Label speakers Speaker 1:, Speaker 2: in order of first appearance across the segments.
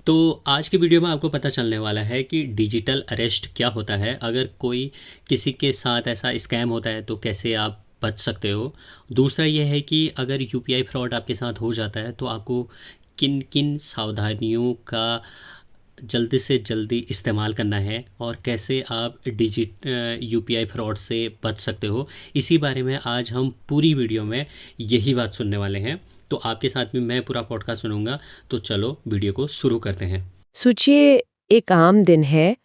Speaker 1: तो आज की वीडियो में आपको पता चलने वाला है कि डिजिटल अरेस्ट क्या होता है। अगर कोई किसी के साथ ऐसा स्कैम होता है तो कैसे आप बच सकते हो। दूसरा ये है कि अगर यूपीआई फ्रॉड आपके साथ हो जाता है तो आपको किन किन सावधानियों का जल्दी से जल्दी इस्तेमाल करना है और कैसे आप यूपीआई फ्रॉड से बच सकते हो। इसी बारे में आज हम पूरी वीडियो में यही बात सुनने वाले हैं। तो आपके साथ में मैं पूरा पॉडकास्ट सुनूंगा। तो चलो वीडियो को शुरू करते हैं।
Speaker 2: सोचिए, एक आम दिन है।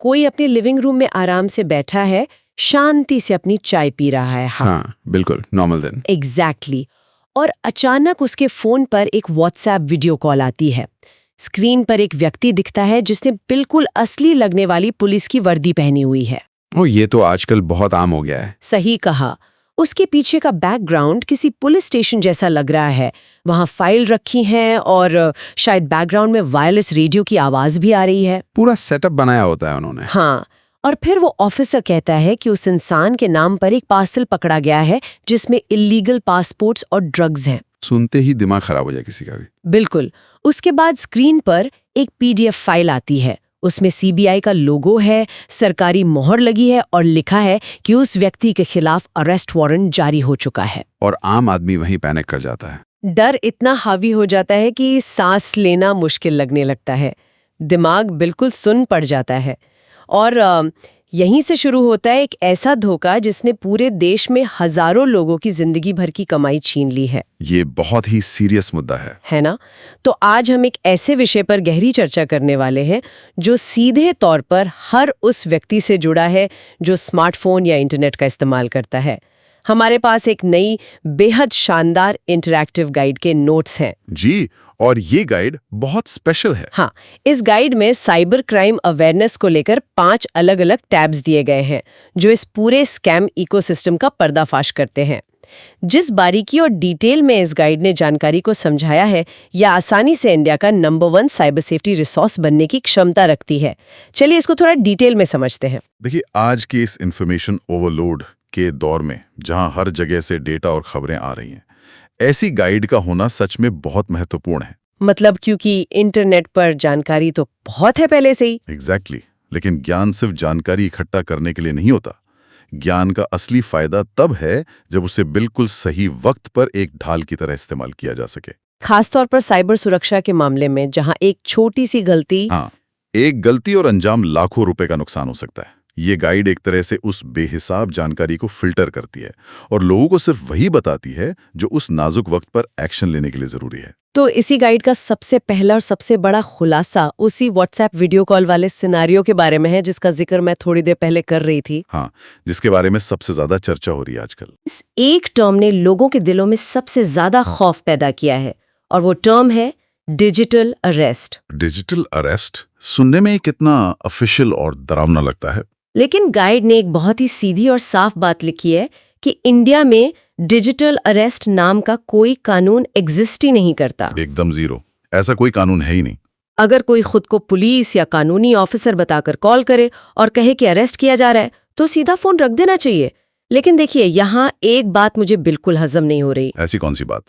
Speaker 2: कोई अपने लिविंग रूम में आराम से बैठा है, शांति से अपनी चाय पी रहा है।
Speaker 3: हाँ, बिल्कुल नॉर्मल दिन।
Speaker 2: एग्जैक्टली। और अचानक उसके फोन पर एक व्हाट्सएप वीडियो कॉल आती है। स्क्रीन पर एक व्यक्ति दिखता है जिसने बिल्कुल असली लगने वाली पुलिस की वर्दी पहनी हुई है।
Speaker 3: ये तो आजकल बहुत आम हो गया है।
Speaker 2: सही कहा। उसके पीछे का बैकग्राउंड किसी पुलिस स्टेशन जैसा लग रहा है। वहां फाइल रखी है और शायद बैकग्राउंड में वायरलेस रेडियो की आवाज भी आ रही है।
Speaker 3: पूरा सेटअप बनाया होता है उन्होंने।
Speaker 2: हाँ, और फिर वो ऑफिसर कहता है कि उस इंसान के नाम पर एक पार्सल पकड़ा गया है जिसमें इलीगल पासपोर्ट्स और ड्रग्स हैं।
Speaker 3: सुनते ही दिमाग खराब हो जाए किसी का भी।
Speaker 2: बिल्कुल। उसके बाद स्क्रीन पर एक पीडीएफ फाइल आती है। उसमें सीबीआई का लोगो है, सरकारी मोहर लगी है और लिखा है कि उस व्यक्ति के खिलाफ अरेस्ट वारंट जारी हो चुका है।
Speaker 3: और आम आदमी वहीं पैनिक कर जाता है।
Speaker 2: डर इतना हावी हो जाता है कि सांस लेना मुश्किल लगने लगता है। दिमाग बिल्कुल सुन्न पड़ जाता है। और यहीं से शुरू होता है एक ऐसा धोखा जिसने पूरे देश में हजारों लोगों की जिंदगी भर की कमाई छीन ली है।
Speaker 3: ये बहुत ही सीरियस मुद्दा है
Speaker 2: ना? तो आज हम एक ऐसे विषय पर गहरी चर्चा करने वाले हैं जो सीधे तौर पर हर उस व्यक्ति से जुड़ा है जो स्मार्टफोन या इंटरनेट का इस्तेमाल करता है। हमारे पास एक नई बेहद शानदार इंटरैक्टिव गाइड के नोट्स हैं।
Speaker 3: जी, और ये गाइड बहुत स्पेशल है।
Speaker 2: हाँ, इस गाइड में साइबर क्राइम अवेयरनेस को लेकर 5 अलग-अलग टैब्स दिए गए हैं जो इस पूरे स्कैम इकोसिस्टम का पर्दाफाश करते हैं। जिस बारीकी और डिटेल में इस गाइड ने जानकारी को समझाया है, यह आसानी से इंडिया का नंबर 1 साइबर सेफ्टी रिसोर्स बनने की क्षमता रखती है। चलिए इसको थोड़ा डिटेल में समझते हैं।
Speaker 3: देखिए, आज की इस इंफॉर्मेशन ओवरलोड के दौर में जहां हर जगह से डेटा और खबरें आ रही हैं, ऐसी गाइड का होना सच में बहुत महत्वपूर्ण है।
Speaker 2: मतलब क्योंकि इंटरनेट पर जानकारी तो बहुत है पहले से ही।
Speaker 3: एग्जैक्टली। लेकिन ज्ञान सिर्फ जानकारी इकट्ठा करने के लिए नहीं होता। ज्ञान का असली फायदा तब है जब उसे बिल्कुल सही वक्त पर एक ढाल की तरह इस्तेमाल किया जा सके।
Speaker 2: खासतौर पर साइबर सुरक्षा के मामले में जहां एक छोटी सी गलती
Speaker 3: एक गलती और अंजाम लाखों रुपए का नुकसान हो सकता है। ये गाइड एक तरह से उस बेहिसाब जानकारी को फिल्टर करती है और लोगों को सिर्फ वही बताती है जो उस नाजुक वक्त पर एक्शन लेने के लिए जरूरी है।
Speaker 2: तो इसी गाइड का सबसे पहला और सबसे बड़ा खुलासा उसी व्हाट्सएप वीडियो कॉल वाले सिनारियो के बारे में है जिसका जिक्र मैं थोड़ी देर पहले कर रही थी।
Speaker 3: हाँ, जिसके बारे में सबसे ज्यादा चर्चा हो रही है आजकल।
Speaker 2: इस एक टर्म ने लोगों के दिलों में सबसे ज्यादा खौफ पैदा किया है और वो टर्म है डिजिटल अरेस्ट।
Speaker 3: डिजिटल अरेस्ट सुनने में कितना ऑफिशियल और डरावना लगता है,
Speaker 2: लेकिन गाइड ने एक बहुत ही सीधी और साफ बात लिखी है कि इंडिया में डिजिटल अरेस्ट नाम का कोई कानून एग्जिस्ट ही नहीं करता।
Speaker 3: एकदम जीरो। ऐसा कोई कानून है ही नहीं।
Speaker 2: अगर कोई खुद को पुलिस या कानूनी ऑफिसर बताकर कॉल करे और कहे कि अरेस्ट किया जा रहा है तो सीधा फोन रख देना चाहिए। लेकिन देखिए, यहाँ एक बात मुझे बिल्कुल हजम नहीं हो रही।
Speaker 3: ऐसी कौन सी बात?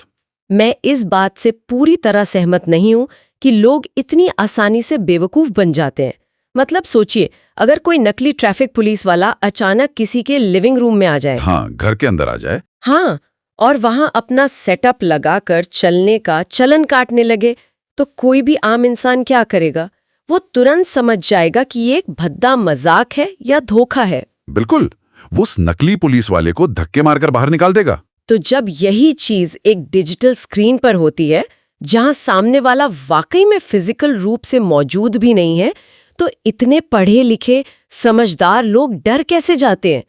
Speaker 2: मैं इस बात से पूरी तरह सहमत नहीं हूं कि लोग इतनी आसानी से बेवकूफ बन जाते हैं। मतलब सोचिए, अगर कोई नकली ट्रैफिक पुलिस वाला अचानक किसी के लिविंग रूम में आ जाए,
Speaker 3: हाँ, घर के अंदर आ जाए,
Speaker 2: हाँ, और वहां अपना सेटअप लगाकर चलने का चलन काटने लगे, तो कोई भी आम इंसान क्या करेगा? वो तुरंत समझ जाएगा कि ये एक भद्दा मजाक है या धोखा है।
Speaker 3: बिल्कुल, वो उस नकली पुलिस वाले को धक्के मारकर बाहर निकाल देगा।
Speaker 2: तो जब यही चीज एक डिजिटल स्क्रीन पर होती है जहां सामने वाला वाकई में फिजिकल रूप से मौजूद भी नहीं है, तो इतने पढ़े लिखे समझदार लोग डर कैसे जाते हैं?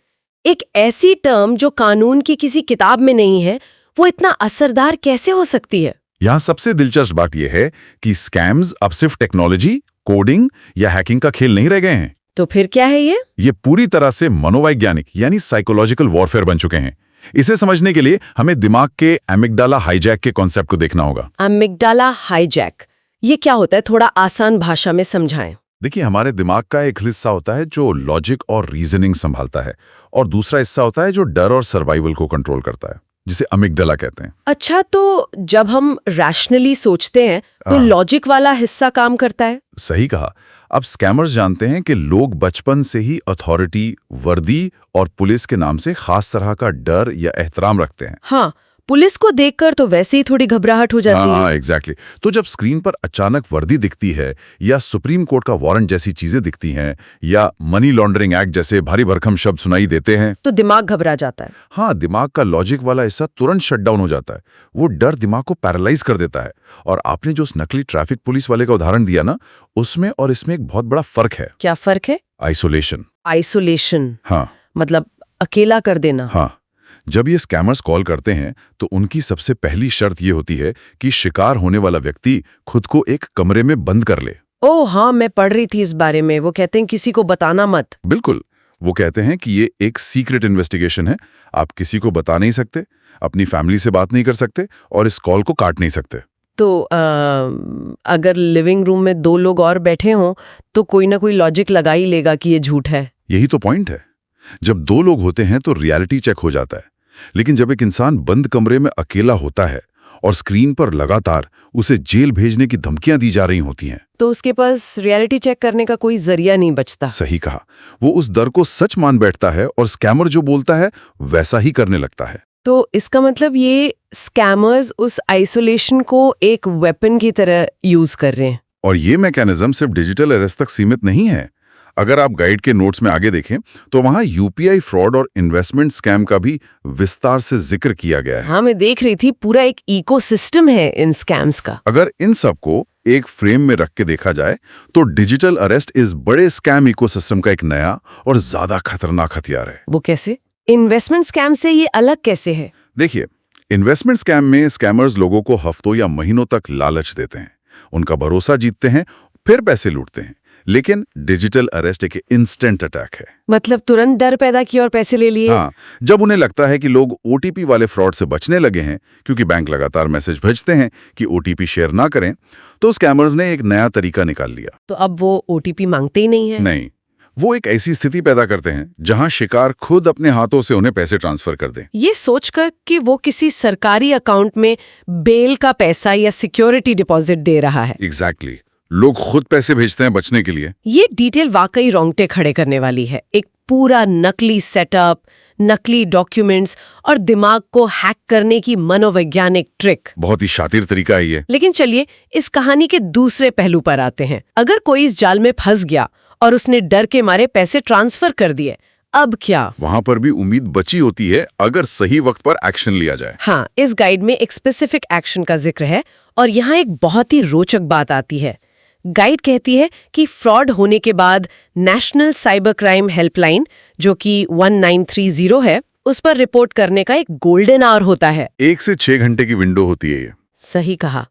Speaker 2: एक ऐसी टर्म जो कानून की किसी किताब में नहीं है, वो इतना असरदार कैसे हो सकती है?
Speaker 3: यहाँ सबसे दिलचस्प बात यह है कि स्कैम्स अब सिर्फ टेक्नोलॉजी, कोडिंग या हैकिंग का खेल नहीं रह गए हैं।
Speaker 2: तो फिर क्या है ये?
Speaker 3: ये पूरी तरह से मनोवैज्ञानिक यानी साइकोलॉजिकल वॉरफेयर बन चुके हैं। इसे समझने के लिए हमें दिमाग के एमिगडाला हाईजैक के कॉन्सेप्ट को देखना होगा।
Speaker 2: एमिगडाला हाईजैक, ये क्या होता है? थोड़ा आसान भाषा में समझाएं।
Speaker 3: देखिए, हमारे दिमाग का एक हिस्सा होता है जो लॉजिक और रीजनिंग संभालता है और दूसरा हिस्सा होता है जो डर और सर्वाइवल को कंट्रोल करता है। जिसे अमिगडाला कहते हैं।
Speaker 2: अच्छा, तो जब हम रैशनली सोचते हैं तो
Speaker 3: हाँ।
Speaker 2: लॉजिक वाला हिस्सा काम करता है।
Speaker 3: सही कहा। अब स्कैमर्स जानते हैं कि लोग बचपन से ही अथॉरिटी, वर्दी और पुलिस के नाम से खास तरह का डर या एहतराम रखते हैं।
Speaker 2: हाँ, पुलिस को देखकर तो वैसे ही थोड़ी घबराहट हो जाती है।
Speaker 3: हाँ, एग्जैक्टली। तो जब स्क्रीन पर अचानक वर्दी दिखती है या सुप्रीम कोर्ट का वारंट जैसी चीजें दिखती हैं या मनी लॉन्ड्रिंग एक्ट जैसे भारी भरकम शब्द सुनाई देते हैं
Speaker 2: तो दिमाग घबरा जाता है।
Speaker 3: हाँ, दिमाग का लॉजिक वाला हिस्सा तुरंत शटडाउन हो जाता है। वो डर दिमाग को पैरालाइज कर देता है। और आपने जो उस नकली ट्रैफिक पुलिस वाले का उदाहरण दिया ना, उसमें और इसमें एक बहुत बड़ा फर्क है।
Speaker 2: क्या फर्क है?
Speaker 3: आइसोलेशन।
Speaker 2: आइसोलेशन,
Speaker 3: हाँ
Speaker 2: मतलब अकेला कर देना।
Speaker 3: हाँ। जब ये स्कैमर्स कॉल करते हैं तो उनकी सबसे पहली शर्त ये होती है कि शिकार होने वाला व्यक्ति खुद को एक कमरे में बंद कर ले।
Speaker 2: ओह हाँ, मैं पढ़ रही थी इस बारे में। वो कहते हैं किसी को बताना मत।
Speaker 3: बिल्कुल। वो कहते हैं कि ये एक सीक्रेट इन्वेस्टिगेशन है। आप किसी को बता नहीं सकते, अपनी फैमिली से बात नहीं कर सकते और इस कॉल को काट नहीं सकते।
Speaker 2: तो अगर लिविंग रूम में 2 लोग और बैठे हों तो कोई ना कोई लॉजिक लगा ही लेगा कि ये झूठ है।
Speaker 3: यही तो पॉइंट है। जब 2 लोग होते हैं तो रियलिटी चेक हो जाता है, लेकिन जब एक इंसान बंद कमरे में अकेला होता है और स्क्रीन पर लगातार उसे जेल भेजने की धमकियां दी जा रही होती हैं,
Speaker 2: तो उसके पास रियलिटी चेक करने का कोई जरिया नहीं बचता।
Speaker 3: सही कहा। वो उस डर को सच मान बैठता है और स्कैमर जो बोलता है वैसा ही करने लगता है।
Speaker 2: तो इसका मतलब ये स्कैमर्स उस आइसोलेशन को एक वेपन की तरह यूज कर रहे हैं।
Speaker 3: और ये मैकेनिज्म सिर्फ डिजिटल अरेस्ट तक सीमित नहीं है। अगर आप गाइड के नोट्स में आगे देखें तो वहां यूपीआई फ्रॉड और इन्वेस्टमेंट स्कैम का भी विस्तार से जिक्र किया गया है।
Speaker 2: हाँ, मैं देख रही थी, पूरा एक इकोसिस्टम है इन स्कैम्स का।
Speaker 3: अगर इन सबको एक फ्रेम में रख के देखा जाए तो डिजिटल अरेस्ट इस बड़े स्कैम इकोसिस्टम का एक नया और ज्यादा खतरनाक हथियार है।
Speaker 2: वो कैसे? इन्वेस्टमेंट स्कैम से ये अलग कैसे है?
Speaker 3: देखिए, इन्वेस्टमेंट स्कैम में स्कैमर्स लोगों को हफ्तों या महीनों तक लालच देते हैं, उनका भरोसा जीतते हैं, फिर पैसे लूटते हैं। लेकिन डिजिटल अरेस्ट एक इंस्टेंट अटैक है।
Speaker 2: मतलब तुरंत डर पैदा किया और पैसे ले लिए।
Speaker 3: हाँ, जब उन्हें लगता है कि लोग ओटीपी वाले फ्रॉड से बचने लगे हैं, क्योंकि बैंक लगातार मैसेज भेजते हैं कि ओटीपी शेयर ना करें, तो स्कैमर्स ने एक नया तरीका निकाल लिया।
Speaker 2: तो अब वो ओटीपी मांगते ही नहीं है।
Speaker 3: नहीं, वो एक ऐसी स्थिति पैदा करते हैं जहां शिकार खुद अपने हाथों से उन्हें पैसे ट्रांसफर कर दें।
Speaker 2: ये सोचकर कि वो किसी सरकारी अकाउंट में बेल का पैसा या सिक्योरिटी डिपॉजिट दे रहा है।
Speaker 3: एग्जैक्टली। लोग खुद पैसे भेजते हैं बचने के लिए।
Speaker 2: ये डिटेल वाकई रोंगटे खड़े करने वाली है। एक पूरा नकली सेटअप, नकली डॉक्यूमेंट्स और दिमाग को हैक करने की मनोवैज्ञानिक ट्रिक।
Speaker 3: बहुत ही शातिर तरीका है ये।
Speaker 2: लेकिन चलिए इस कहानी के दूसरे पहलू पर आते हैं। अगर कोई इस जाल में फंस गया और उसने डर के मारे पैसे ट्रांसफर कर दिए, अब क्या?
Speaker 3: वहां पर भी उम्मीद बची होती है अगर सही वक्त पर एक्शन लिया जाए।
Speaker 2: हाँ, इस गाइड में एक स्पेसिफिक एक्शन का जिक्र है और यहाँ एक बहुत ही रोचक बात आती है। गाइड कहती है कि फ्रॉड होने के बाद नेशनल साइबर क्राइम हेल्पलाइन, जो कि 1930 है, उस पर रिपोर्ट करने का एक गोल्डन आवर होता है।
Speaker 3: 1 से 6 घंटे की विंडो होती है ये।
Speaker 2: सही कहा।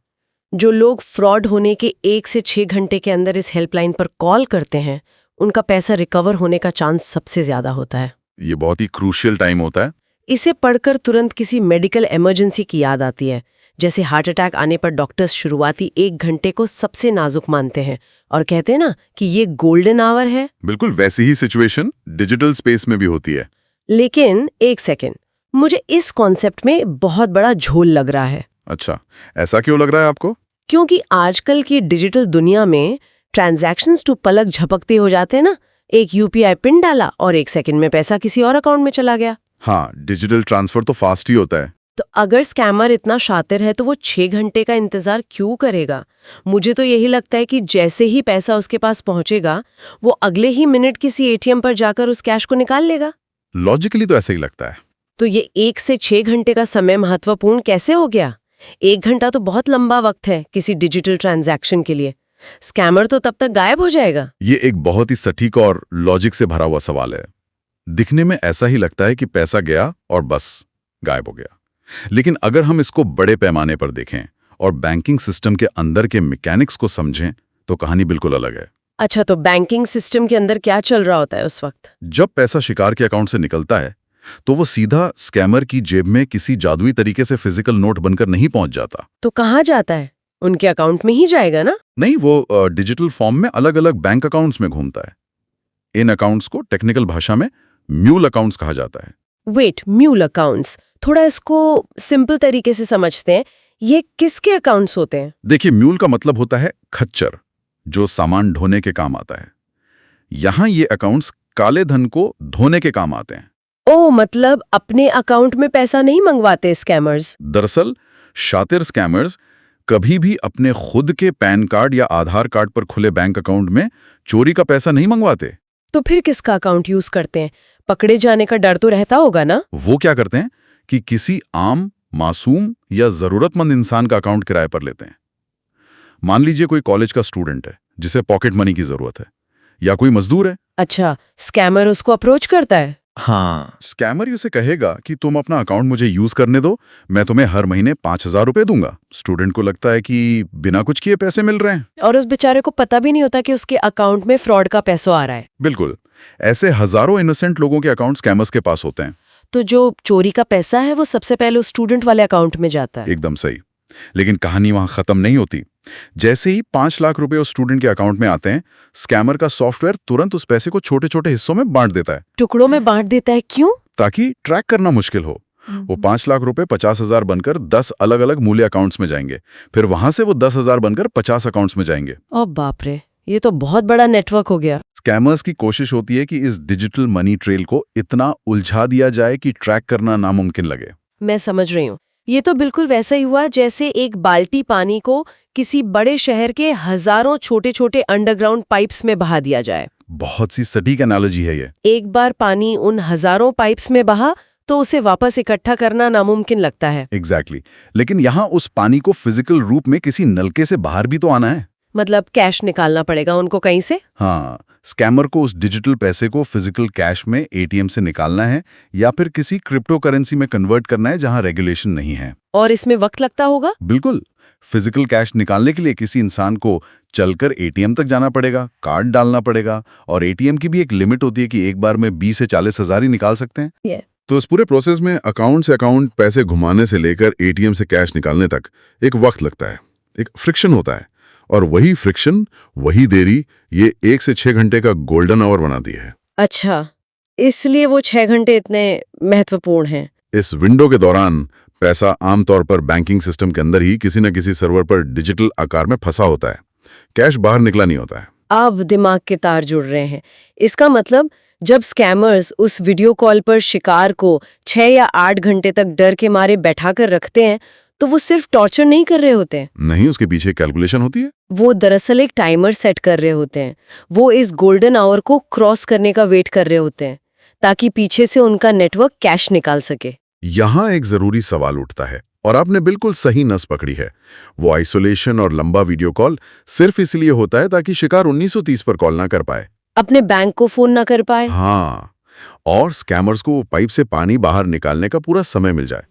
Speaker 2: जो लोग फ्रॉड होने के 1 से 6 घंटे के अंदर इस हेल्पलाइन पर कॉल करते हैं, उनका पैसा रिकवर होने का चांस सबसे ज्यादा होता है।
Speaker 3: ये बहुत ही क्रूशियल टाइम होता है।
Speaker 2: इसे पढ़कर तुरंत किसी मेडिकल इमरजेंसी की याद आती है। जैसे हार्ट अटैक आने पर डॉक्टर्स शुरुआती 1 घंटे को सबसे नाजुक मानते हैं और कहते हैं ना कि ये गोल्डन आवर है।
Speaker 3: बिल्कुल वैसी ही सिचुएशन डिजिटल स्पेस में भी होती है।
Speaker 2: लेकिन एक सेकेंड, मुझे इस कॉन्सेप्ट में बहुत बड़ा झोल लग रहा है।
Speaker 3: अच्छा, ऐसा क्यों लग रहा है आपको?
Speaker 2: क्योंकि आजकल की डिजिटल दुनिया में ट्रांजैक्शंस तो पलक झपकते हो जाते हैं ना। एक यूपीआई पिन डाला और 1 सेकंड में पैसा किसी और अकाउंट में चला गया।
Speaker 3: हाँ, डिजिटल ट्रांसफर तो फास्ट ही होता है।
Speaker 2: तो अगर स्कैमर इतना शातिर है तो वो 6 घंटे का इंतजार क्यों करेगा? मुझे तो यही लगता है कि जैसे ही पैसा उसके पास पहुंचेगा, वो अगले ही मिनट किसी एटीएम पर जाकर उस कैश को निकाल लेगा।
Speaker 3: लॉजिकली तो ऐसा ही लगता है।
Speaker 2: तो ये 1 से 6 घंटे का समय महत्वपूर्ण कैसे हो गया? 1 घंटा तो बहुत लंबा वक्त है किसी डिजिटल ट्रांजैक्शन के लिए। स्कैमर तो तब तक गायब हो जाएगा।
Speaker 3: ये एक बहुत ही सटीक और लॉजिक से भरा हुआ सवाल है। दिखने में ऐसा ही लगता है कि पैसा गया और बस गायब हो गया। लेकिन अगर हम इसको बड़े पैमाने पर देखें और बैंकिंग सिस्टम के अंदर के मैकेनिक्स को समझें तो कहानी बिल्कुल अलग है।
Speaker 2: अच्छा, तो बैंकिंग सिस्टम के अंदर क्या चल रहा होता है उस वक्त?
Speaker 3: जब पैसा शिकार के अकाउंट से निकलता है तो वो सीधा स्कैमर की जेब में किसी जादुई तरीके से फिजिकल नोट बनकर नहीं पहुंच जाता।
Speaker 2: तो कहाँ जाता है? उनके अकाउंट में ही जाएगा ना?
Speaker 3: नहीं, वो डिजिटल फॉर्म में अलग अलग बैंक अकाउंट्स में घूमता है। इन अकाउंट्स को टेक्निकल भाषा में म्यूल अकाउंट्स कहा जाता है।
Speaker 2: वेट, म्यूल अकाउंट्स, थोड़ा इसको सिंपल तरीके से समझते हैं। ये किसके अकाउंट्स होते हैं?
Speaker 3: देखिए, म्यूल का मतलब होता है खच्चर, जो सामान ढोने के काम आता है। यहाँ ये अकाउंट्स काले धन को धोने के काम आते हैं।
Speaker 2: ओ, मतलब अपने अकाउंट में पैसा नहीं मंगवाते स्कैमर्स।
Speaker 3: दरअसल शातिर स्कैमर्स कभी भी अपने खुद के पैन कार्ड या आधार कार्ड पर खुले बैंक अकाउंट में चोरी का पैसा नहीं मंगवाते।
Speaker 2: तो फिर किसका अकाउंट यूज करते हैं? पकड़े जाने का डर तो रहता होगा ना?
Speaker 3: वो क्या करते हैं कि किसी आम, मासूम या जरूरतमंद इंसान का अकाउंट किराए पर लेते हैं। मान लीजिए कोई कॉलेज का स्टूडेंट है जिसे पॉकेट मनी की जरूरत है, या कोई मजदूर है।
Speaker 2: अच्छा, स्कैमर उसको अप्रोच करता है?
Speaker 3: हाँ, स्कैमर उसे कहेगा कि तुम अपना अकाउंट मुझे यूज करने दो, मैं तुम्हें हर महीने 5,000 रुपए दूंगा। स्टूडेंट को लगता है कि बिना कुछ किए पैसे मिल रहे हैं।
Speaker 2: और उस बेचारे को पता भी नहीं होता कि उसके अकाउंट में फ्रॉड का पैसा आ रहा है।
Speaker 3: बिल्कुल, ऐसे हजारों इनोसेंट लोगों के अकाउंट स्कैमर्स के पास होते हैं।
Speaker 2: तो जो चोरी का पैसा है वो सबसे पहले उस स्टूडेंट वाले अकाउंट में जाता है।
Speaker 3: एकदम सही। लेकिन कहानी वहां खत्म नहीं होती। जैसे ही 5 लाख रुपए उस स्टूडेंट के अकाउंट में आते हैं, स्कैमर का सॉफ्टवेयर तुरंत उस पैसे को छोटे छोटे हिस्सों में बांट देता है।
Speaker 2: टुकड़ों में बांट देता है? क्यों?
Speaker 3: ताकि ट्रैक करना मुश्किल हो। वो 5 लाख रुपए 50,000 बनकर 10 अलग अलग मूल्य अकाउंट्स में जाएंगे। फिर वहां से वो 10,000 बनकर 50 अकाउंट्स में जाएंगे।
Speaker 2: ओ बाप रे, ये तो बहुत बड़ा नेटवर्क हो गया।
Speaker 3: स्कैमर्स की कोशिश होती है कि इस डिजिटल मनी ट्रेल को इतना उलझा दिया जाए कि ट्रैक करना नामुमकिन लगे।
Speaker 2: मैं समझ रही हूँ। ये तो बिल्कुल वैसा ही हुआ जैसे एक बाल्टी पानी को किसी बड़े शहर के हजारों छोटे छोटे अंडरग्राउंड पाइप्स में बहा दिया जाए।
Speaker 3: बहुत सी सटीक एनालॉजी है ये।
Speaker 2: एक बार पानी उन हजारों पाइप्स में बहा तो उसे वापस इकट्ठा करना नामुमकिन लगता है।
Speaker 3: एग्जैक्टली। लेकिन यहाँ उस पानी को फिजिकल रूप में किसी नलके से बाहर भी तो आना है।
Speaker 2: मतलब कैश निकालना पड़ेगा उनको कहीं से।
Speaker 3: हाँ, स्कैमर को उस डिजिटल पैसे को फिजिकल कैश में एटीएम से निकालना है या फिर किसी क्रिप्टो करेंसी में कन्वर्ट करना है जहां रेगुलेशन नहीं है।
Speaker 2: और इसमें वक्त लगता होगा?
Speaker 3: बिल्कुल। फिजिकल कैश निकालने के लिए किसी इंसान को चलकर एटीएम तक जाना पड़ेगा, कार्ड डालना पड़ेगा, और एटीएम की भी एक लिमिट होती है कि एक बार में 20 से 40 हजार ही निकाल सकते हैं। तो इस पूरे प्रोसेस में अकाउंट से अकाउंट पैसे घुमाने से लेकर एटीएम से कैश निकालने तक एक वक्त लगता है, एक फ्रिक्शन होता है। और वही फ्रिक्शन, वही देरी, ये 1 से 6 घंटे का गोल्डन आवर बनाती है।
Speaker 2: अच्छा, इसलिए वो 6 घंटे इतने महत्वपूर्ण हैं।
Speaker 3: इस विंडो के दौरान पैसा आमतौर पर बैंकिंग सिस्टम के अंदर ही किसी न किसी सर्वर पर डिजिटल आकार में फंसा होता है। कैश बाहर निकला नहीं होता है।
Speaker 2: अब दिमाग के तार जुड़ रहे हैं। इसका मतलब जब स्कैमर्स उस वीडियो कॉल पर शिकार को 6 या 8 घंटे तक डर के मारे बैठा कर रखते हैं, तो वो सिर्फ टॉर्चर नहीं कर रहे होते हैं।
Speaker 3: नहीं, उसके पीछे कैलकुलेशन होती है।
Speaker 2: वो दरअसल एक टाइमर सेट कर रहे होते हैं। वो इस गोल्डन आवर को क्रॉस करने का वेट कर रहे होते हैं ताकि पीछे से उनका नेटवर्क कैश निकाल सके।
Speaker 3: यहाँ एक जरूरी सवाल उठता है, और आपने बिल्कुल सही नस पकड़ी है। वो आइसोलेशन और लंबा वीडियो कॉल सिर्फ इसलिए होता है ताकि शिकार 1930 पर कॉल ना कर पाए,
Speaker 2: अपने बैंक को फोन ना कर पाए।
Speaker 3: हाँ, और स्कैमर्स को पाइप से पानी बाहर निकालने का पूरा समय मिल जाए।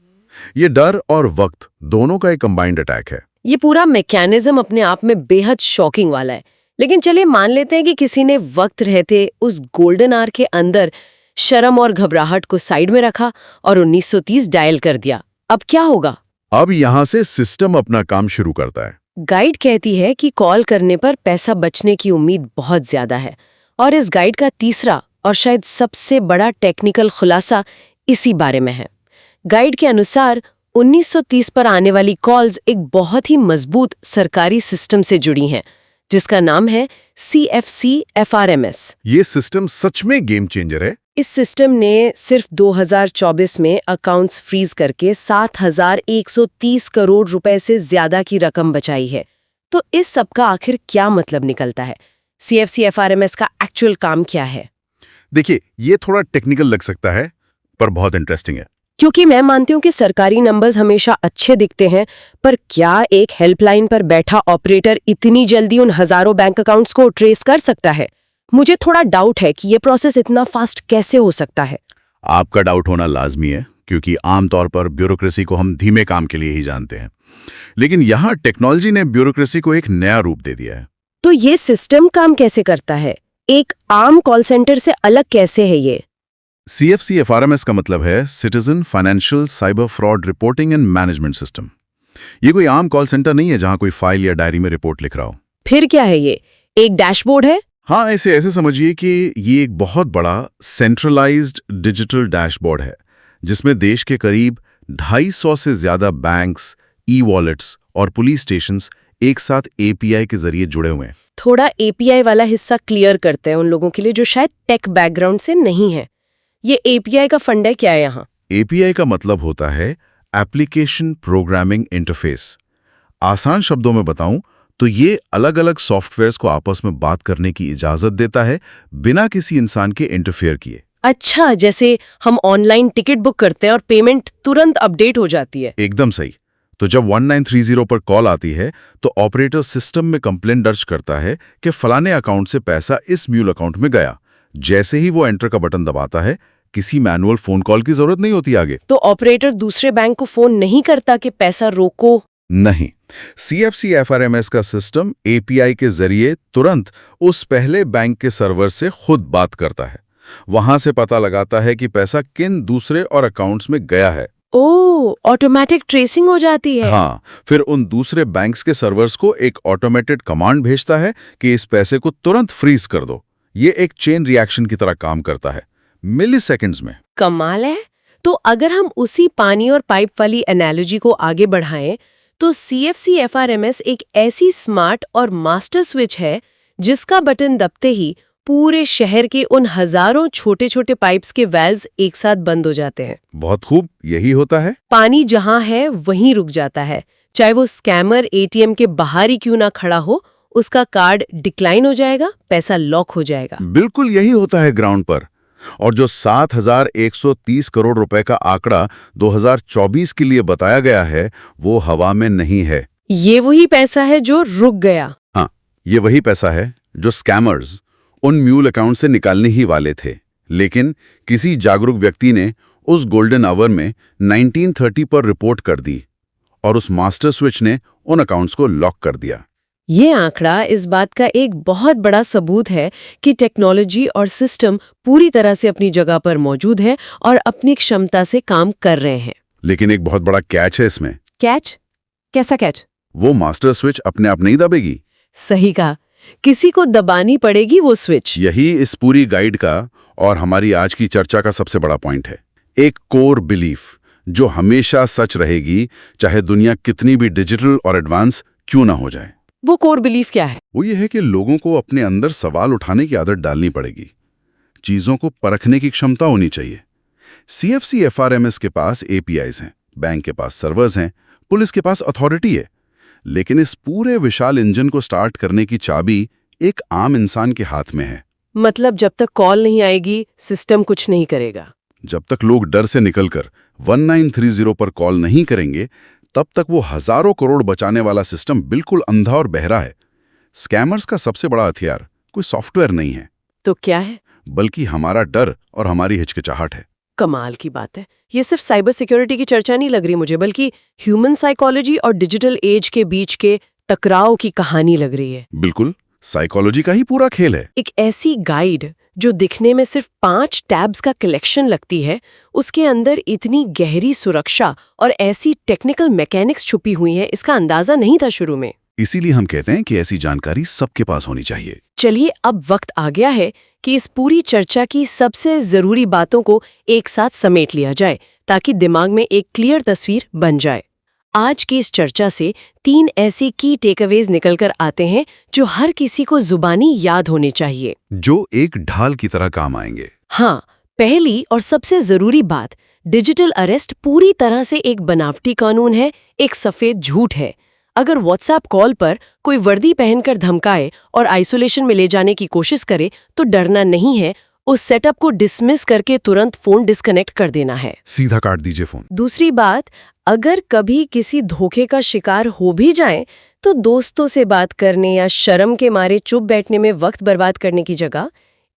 Speaker 3: ये डर और वक्त दोनों का एक कंबाइंड अटैक है।
Speaker 2: ये पूरा मैकेनिज्म अपने आप में बेहद शॉकिंग वाला है। लेकिन चलिए मान लेते हैं कि किसी ने वक्त रहते उस गोल्डन आवर के अंदर शर्म और घबराहट को साइड में रखा और 1930 डायल कर दिया। अब क्या होगा?
Speaker 3: अब यहाँ से सिस्टम अपना काम शुरू करता है।
Speaker 2: गाइड कहती है कि कॉल करने पर पैसा बचने की उम्मीद बहुत ज्यादा है, और इस गाइड का तीसरा और शायद सबसे बड़ा टेक्निकल खुलासा इसी बारे में है। गाइड के अनुसार 1930 पर आने वाली कॉल्स एक बहुत ही मजबूत सरकारी सिस्टम से जुड़ी हैं, जिसका नाम है CFC-FRMS।
Speaker 3: ये सिस्टम सच में गेम चेंजर है।
Speaker 2: इस सिस्टम ने सिर्फ 2024 में अकाउंट्स फ्रीज करके 7,130 करोड़ रुपए से ज्यादा की रकम बचाई है। तो इस सब का आखिर क्या मतलब निकलता है? CFC-FRMS का एक्चुअल काम क्या है?
Speaker 3: देखिए, ये थोड़ा टेक्निकल लग सकता है, पर बहुत इंटरेस्टिंग है।
Speaker 2: क्योंकि मैं मानती हूँ कि सरकारी नंबर्स हमेशा अच्छे दिखते हैं, पर क्या एक हेल्पलाइन पर बैठा ऑपरेटर इतनी जल्दी उन हजारों बैंक अकाउंट्स को ट्रेस कर सकता है? मुझे थोड़ा डाउट है कि ये प्रोसेस इतना फास्ट कैसे हो सकता है।
Speaker 3: आपका डाउट होना लाजमी है, क्योंकि आमतौर पर ब्यूरोक्रेसी को हम धीमे काम के लिए ही जानते हैं। लेकिन यहाँ टेक्नोलॉजी ने ब्यूरोक्रेसी को एक नया रूप दे दिया है।
Speaker 2: तो ये सिस्टम काम कैसे करता है? एक आम कॉल सेंटर से अलग कैसे है ये?
Speaker 3: CFC-FRMS का मतलब है citizen financial cyber fraud reporting and management system. ये कोई आम कॉल सेंटर नहीं है जहां कोई फाइल या डायरी में रिपोर्ट लिख रहा हो।
Speaker 2: फिर क्या है ये? एक डैशबोर्ड है?
Speaker 3: हाँ, ऐसे समझिए कि ये एक बहुत बड़ा सेंट्रलाइज्ड डिजिटल डैशबोर्ड है, जिसमें देश के करीब 250 से ज्यादा बैंक्स, ई-वॉलेट्स और पुलिस स्टेशंस एक साथ एपीआई के जरिए जुड़े हुए हैं।
Speaker 2: थोड़ा एपीआई वाला हिस्सा क्लियर करते हैं उन लोगों के लिए जो शायद टेक बैकग्राउंड से नहीं है। ये एपीआई का फंड है क्या है यहाँ?
Speaker 3: एपीआई का मतलब होता है एप्लीकेशन प्रोग्रामिंग इंटरफेस। आसान शब्दों में बताऊं तो ये अलग-अलग सॉफ्टवेयर्स को आपस में बात करने की इजाजत देता है बिना किसी इंसान के इंटरफेयर किए।
Speaker 2: अच्छा, जैसे हम ऑनलाइन टिकट बुक करते हैं और पेमेंट तुरंत अपडेट हो जाती है।
Speaker 3: एकदम सही। तो जब 1930 पर कॉल आती है तो ऑपरेटर सिस्टम में कंप्लेंट दर्ज करता है कि फलाने अकाउंट से पैसा इस म्यूल अकाउंट में गया। जैसे ही वो एंटर का बटन दबाता है, किसी मैनुअल फोन कॉल की जरूरत नहीं होती आगे।
Speaker 2: तो ऑपरेटर दूसरे बैंक को फोन नहीं करता कि पैसा रोको?
Speaker 3: नहीं, सीएफसी एफआरएमएस का सिस्टम एपीआई के जरिए तुरंत उस पहले बैंक के सर्वर से खुद बात करता है। वहां से पता लगाता है कि पैसा किन दूसरे और अकाउंट्स में गया है।
Speaker 2: ओह, ऑटोमेटिक ट्रेसिंग हो जाती है।
Speaker 3: हाँ, फिर उन दूसरे बैंक्स के सर्वर्स को एक ऑटोमेटेड कमांड भेजता है कि इस पैसे को तुरंत फ्रीज कर दो। ये एक चेन रिएक्शन की तरह काम करता है, मिलीसेकंड्स में।
Speaker 2: कमाल है। तो अगर हम उसी पानी और पाइप वाली एनालॉजी को आगे बढ़ाएं तो सीएफसी एफआरएमएस एक ऐसी स्मार्ट और मास्टर स्विच है जिसका बटन दबते ही पूरे शहर के उन हजारों छोटे-छोटे पाइप्स के वाल्व्स एक साथ बंद हो जाते हैं।
Speaker 3: बहुत खूब, यही होता है।
Speaker 2: पानी जहां है वहीं रुक जाता है, चाहे वो स्कैमर एटीएम के बाहर ही क्यों ना खड़ा हो। उसका कार्ड डिक्लाइन हो जाएगा, पैसा लॉक हो जाएगा।
Speaker 3: बिल्कुल यही होता है ग्राउंड पर। और जो 7,130 करोड़ रुपए का आंकड़ा 2024 के लिए बताया गया है, वो हवा में नहीं है।
Speaker 2: ये वही पैसा है जो रुक गया।
Speaker 3: हाँ, ये वही पैसा है जो स्कैमर्स उन म्यूल अकाउंट से निकालने ही वाले थे, लेकिन किसी जागरूक व्यक्ति ने उस गोल्डन आवर में 1930 पर रिपोर्ट कर दी और उस मास्टर स्विच ने उन अकाउंट्स को लॉक कर दिया।
Speaker 2: ये आंकड़ा इस बात का एक बहुत बड़ा सबूत है कि टेक्नोलॉजी और सिस्टम पूरी तरह से अपनी जगह पर मौजूद है और अपनी क्षमता से काम कर रहे हैं।
Speaker 3: लेकिन एक बहुत बड़ा कैच है इसमें।
Speaker 2: कैच? कैसा कैच?
Speaker 3: वो मास्टर स्विच अपने आप नहीं दबेगी।
Speaker 2: सही कहा, किसी को दबानी पड़ेगी वो स्विच।
Speaker 3: यही इस पूरी गाइड का और हमारी आज की चर्चा का सबसे बड़ा पॉइंट है। एक कोर बिलीफ जो हमेशा सच रहेगी, चाहे दुनिया कितनी भी डिजिटल और एडवांस क्यों ना हो जाए।
Speaker 2: वो कोर बिलीफ क्या है?
Speaker 3: वो ये है कि लोगों को अपने अंदर सवाल उठाने की आदत डालनी पड़ेगी, चीजों को परखने की क्षमता होनी चाहिए। सीएफसी एफआरएमएस के पास एपीआईज हैं, बैंक के पास सर्वर्स हैं, पुलिस के पास अथॉरिटी है, लेकिन इस पूरे विशाल इंजन को स्टार्ट करने की चाबी एक आम इंसान के हाथ में है।
Speaker 2: मतलब जब तक कॉल नहीं आएगी, सिस्टम कुछ नहीं करेगा।
Speaker 3: जब तक लोग डर से निकलकर 1930 पर कॉल नहीं करेंगे, तब तक वो हजारों करोड़ बचाने वाला सिस्टम बिल्कुल अंधा और बहरा है। स्कैमर्स का सबसे बड़ा हथियार कोई सॉफ्टवेयर नहीं है,
Speaker 2: तो क्या है?
Speaker 3: बल्कि हमारा डर और हमारी हिचकिचाहट है।
Speaker 2: कमाल की बात है। ये सिर्फ साइबर सिक्योरिटी की चर्चा नहीं लग रही मुझे, बल्कि ह्यूमन साइकोलॉजी और डिजिटल एज के बीच के टकराव की कहानी लग रही है।
Speaker 3: बिल्कुल, साइकोलॉजी का ही पूरा खेल है।
Speaker 2: एक ऐसी गाइड जो दिखने में सिर्फ 5 टैब्स का कलेक्शन लगती है, उसके अंदर इतनी गहरी सुरक्षा और ऐसी टेक्निकल मैकेनिक्स छुपी हुई हैं, इसका अंदाजा नहीं था शुरू में।
Speaker 3: इसीलिए हम कहते हैं कि ऐसी जानकारी सबके पास होनी चाहिए।
Speaker 2: चलिए, अब वक्त आ गया है कि इस पूरी चर्चा की सबसे जरूरी बातों को एक साथ समेट लिया जाए, ताकि दिमाग में एक क्लियर तस्वीर बन जाए। आज की इस चर्चा से 3 ऐसे की टेकअवेज निकलकर आते हैं जो हर किसी को जुबानी याद होने चाहिए,
Speaker 3: जो एक ढाल की तरह काम आएंगे।
Speaker 2: हाँ, पहली और सबसे जरूरी बात, डिजिटल अरेस्ट पूरी तरह से एक बनावटी कानून है, एक सफेद झूठ है। अगर व्हाट्सएप कॉल पर कोई वर्दी पहनकर धमकाए और आइसोलेशन में ले जाने की कोशिश करे तो डरना नहीं है, उस सेटअप को डिसमिस करके तुरंत फोन डिस्कनेक्ट कर देना है।
Speaker 3: सीधा काट दीजिए फोन। दूसरी
Speaker 2: बात, अगर कभी किसी धोखे का शिकार हो भी जाए तो दोस्तों से बात करने या शर्म के मारे चुप बैठने में वक्त बर्बाद करने की जगह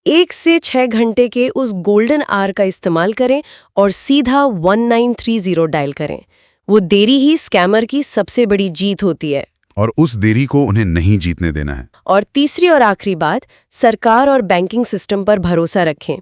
Speaker 2: 1 से 6 घंटे के उस गोल्डन आवर का इस्तेमाल करें और सीधा 1930 डायल करें। वो देरी ही स्कैमर की सबसे बड़ी जीत होती है,
Speaker 3: और उस देरी को उन्हें नहीं जीतने देना है।
Speaker 2: और तीसरी और आखिरी बात, सरकार और बैंकिंग सिस्टम पर भरोसा रखें।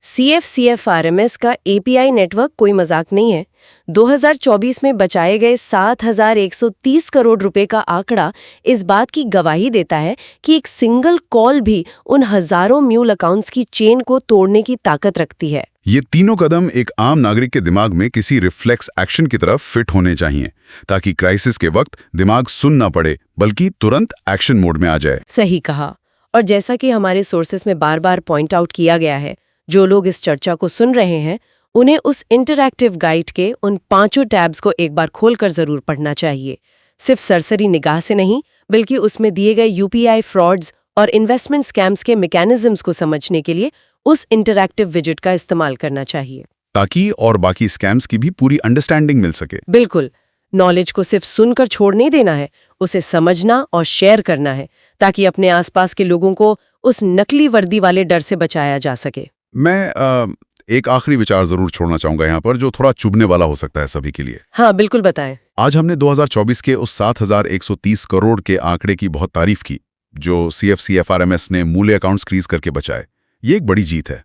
Speaker 2: CFCFRMS का API नेटवर्क कोई मजाक नहीं है। 2024 में बचाए गए 7,130 करोड़ रुपए का आंकड़ा इस बात की गवाही देता है कि एक सिंगल कॉल भी उन हजारों म्यूल अकाउंट्स की चेन को तोड़ने की ताकत रखती है।
Speaker 3: ये तीनों कदम एक आम नागरिक के दिमाग में किसी रिफ्लेक्स एक्शन की तरफ फिट होने चाहिए, ताकि क्राइसिस के वक्त दिमाग सुन ना पड़े बल्कि तुरंत एक्शन मोड में आ जाए।
Speaker 2: सही कहा। और जैसा कि हमारे सोर्सेस में बार बार पॉइंट आउट किया गया है, जो लोग इस चर्चा को सुन रहे हैं उन्हें उस इंटरैक्टिव गाइड के उन 5 टैब्स को एक बार खोलकर जरूर पढ़ना चाहिए। सिर्फ सरसरी निगाह से नहीं, बल्कि उसमें दिए गए UPI फ्रॉड्स और इन्वेस्टमेंट स्कैम्स के मैकेनिज्म्स को समझने के लिए उस इंटरैक्टिव विजिट का इस्तेमाल करना चाहिए,
Speaker 3: ताकि और बाकी स्कैम्स की भी पूरी अंडरस्टैंडिंग मिल सके।
Speaker 2: बिल्कुल। नॉलेज को सिर्फ सुनकर छोड़ नहीं देना है, उसे समझना और शेयर करना है, ताकि अपने आसपास के लोगों को उस नकली वर्दी वाले डर से बचाया जा सके।
Speaker 3: मैं एक आखिरी विचार जरूर छोड़ना चाहूंगा यहाँ पर, जो थोड़ा चुभने वाला हो सकता है सभी के लिए।
Speaker 2: हाँ, बिल्कुल बताएं।
Speaker 3: आज हमने 2024 के उस 7,130 करोड़ के आंकड़े की बहुत तारीफ की, जो CFCFRMS ने मूल्य अकाउंट्स फ्रीज करके बचाए। ये एक बड़ी जीत है,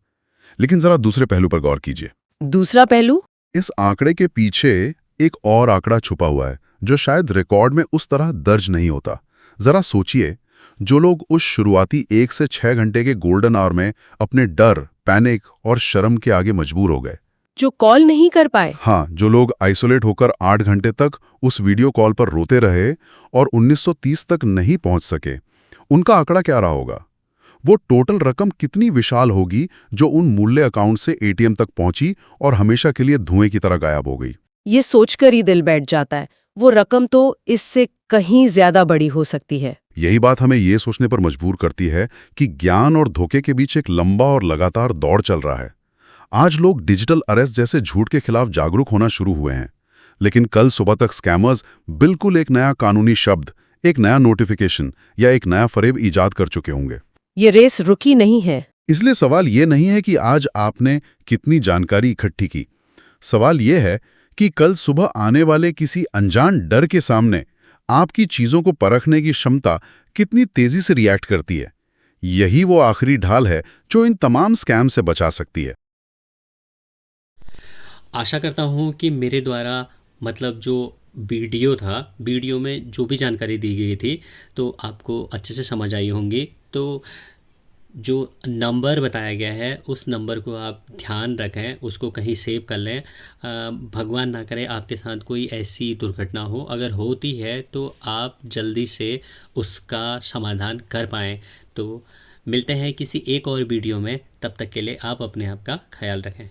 Speaker 3: लेकिन जरा दूसरे पहलू पर गौर कीजिए।
Speaker 2: दूसरा पहलू?
Speaker 3: इस आंकड़े के पीछे एक और आंकड़ा छुपा हुआ है, जो शायद रिकॉर्ड में उस तरह दर्ज नहीं होता। जरा सोचिए, जो लोग उस शुरुआती 1 से 6 घंटे के गोल्डन आवर में अपने डर, पैनिक और शर्म के आगे मजबूर हो गए,
Speaker 2: जो कॉल नहीं कर पाए।
Speaker 3: हाँ, जो लोग आइसोलेट होकर 8 घंटे तक उस वीडियो कॉल पर रोते रहे और 1930 तक नहीं पहुंच सके, उनका आंकड़ा क्या रहा होगा? वो टोटल रकम कितनी विशाल होगी जो उन मूल्य अकाउंट से ATM तक पहुंची और हमेशा के लिए धुएं की तरह गायब हो गई।
Speaker 2: ये सोचकर ही दिल बैठ जाता है, वो रकम तो इससे कहीं ज्यादा बड़ी हो सकती है।
Speaker 3: यही बात हमें ये सोचने पर मजबूर करती है कि ज्ञान और धोखे के बीच एक लंबा और लगातार दौड़ चल रहा है। आज लोग डिजिटल अरेस्ट जैसे झूठ के खिलाफ जागरूक होना शुरू हुए हैं, लेकिन कल सुबह तक स्कैमर्स बिल्कुल एक नया कानूनी शब्द, एक नया नोटिफिकेशन या एक नया फरेब ईजाद कर चुके होंगे।
Speaker 2: ये रेस रुकी नहीं है।
Speaker 3: इसलिए सवाल ये नहीं है कि आज आपने कितनी जानकारी इकट्ठी की। सवाल ये है कि कल सुबह आने वाले किसी अनजान डर के सामने आपकी चीजों को परखने की क्षमता कितनी तेजी से रिएक्ट करती है। यही वो आखिरी ढाल है जो इन तमाम स्कैम से बचा सकती है।
Speaker 1: आशा करता हूँ कि मेरे द्वारा मतलब जो वीडियो था, वीडियो में जो भी जानकारी दी गई थी तो आपको अच्छे से समझ आई होंगी। तो जो नंबर बताया गया है उस नंबर को आप ध्यान रखें, उसको कहीं सेव कर लें। भगवान ना करे आपके साथ कोई ऐसी दुर्घटना हो, अगर होती है तो आप जल्दी से उसका समाधान कर पाएँ। तो मिलते हैं किसी एक और वीडियो में, तब तक के लिए आप अपने आप का ख्याल रखें।